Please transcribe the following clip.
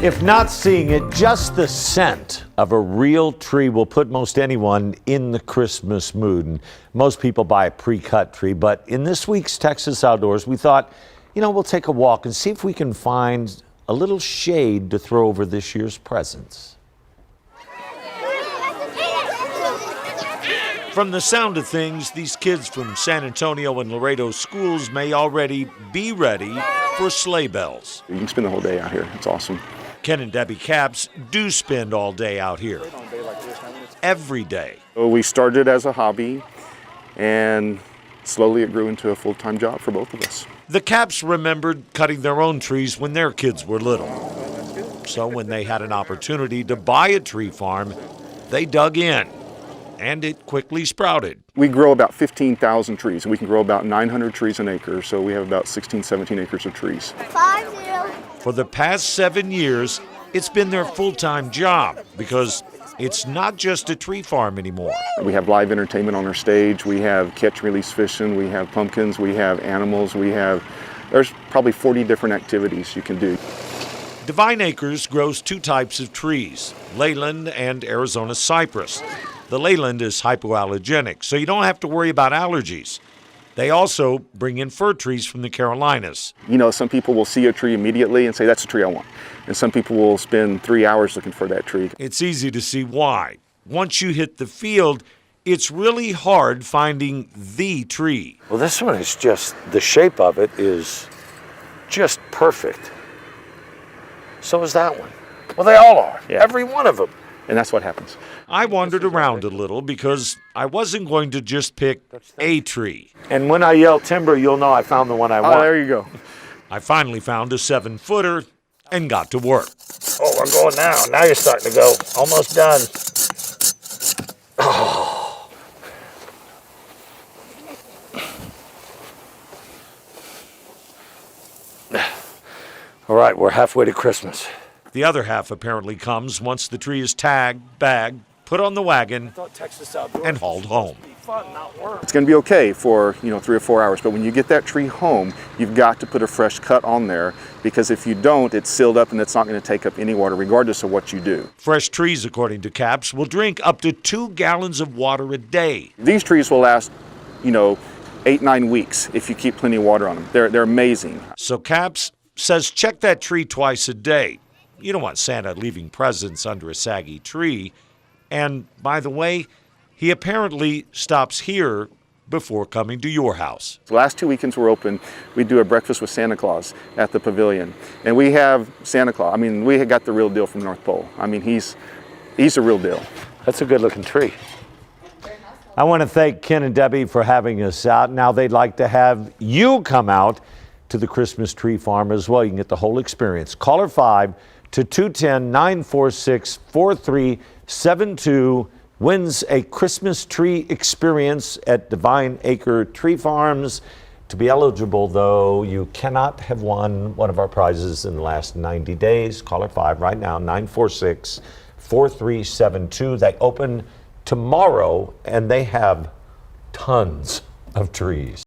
If not seeing it, just the scent of a real tree will put most anyone in the Christmas mood. And most people buy a pre-cut tree, but in this week's Texas Outdoors, we thought, we'll take a walk and see if we can find a little shade to throw over this year's presents. From the sound of things, these kids from San Antonio and Laredo schools may already be ready for sleigh bells. You can spend the whole day out here. It's awesome. Ken and Debbie Capps do spend all day out here. Every day. We started as a hobby, and slowly it grew into a full-time job for both of us. The Capps remembered cutting their own trees when their kids were little. So when they had an opportunity to buy a tree farm, they dug in, and it quickly sprouted. We grow about 15,000 trees, and we can grow about 900 trees an acre, so we have about 16, 17 acres of trees. 5-0. For the past 7 years, it's been their full-time job because it's not just a tree farm anymore. We have live entertainment on our stage, we have catch-release fishing, we have pumpkins, we have animals, there's probably 40 different activities you can do. Devine Acres grows two types of trees, leyland and Arizona cypress. The leyland is hypoallergenic, so you don't have to worry about allergies. They also bring in fir trees from the Carolinas. Some people will see a tree immediately and say, that's the tree I want. And some people will spend 3 hours looking for that tree. It's easy to see why. Once you hit the field, it's really hard finding the tree. Well, this one is just, the shape of it is just perfect. So is that one. Well, they all are, yeah. Every one of them. And that's what happens. I wandered around a little because I wasn't going to just pick a tree. And when I yell timber, you'll know I found the one I want. Oh, there you go. I finally found a 7-footer and got to work. Oh, we're going now. Now you're starting to go. Almost done. Oh. All right, we're halfway to Christmas. The other half apparently comes once the tree is tagged, bagged, put on the wagon, and hauled home. It's going to be okay for 3 or 4 hours, but when you get that tree home, you've got to put a fresh cut on there, because if you don't, it's sealed up and it's not going to take up any water regardless of what you do. Fresh trees, according to Capps, will drink up to 2 gallons of water a day. These trees will last 8-9 weeks if you keep plenty of water on them. They're amazing. So Capps says check that tree twice a day. You don't want Santa leaving presents under a saggy tree. And by the way, he apparently stops here before coming to your house. The last 2 weekends we're open, we do a breakfast with Santa Claus at the pavilion. And we have Santa Claus. We got the real deal from North Pole. He's a real deal. That's a good looking tree. I want to thank Ken and Debbie for having us out. Now they'd like to have you come out to the Christmas tree farm as well. You can get the whole experience. Caller 5 to 210-946-4372 wins a Christmas tree experience at Devine Acre Tree Farms. To be eligible, though, you cannot have won one of our prizes in the last 90 days. Caller 5 right now, 946-4372. They open tomorrow, and they have tons of trees.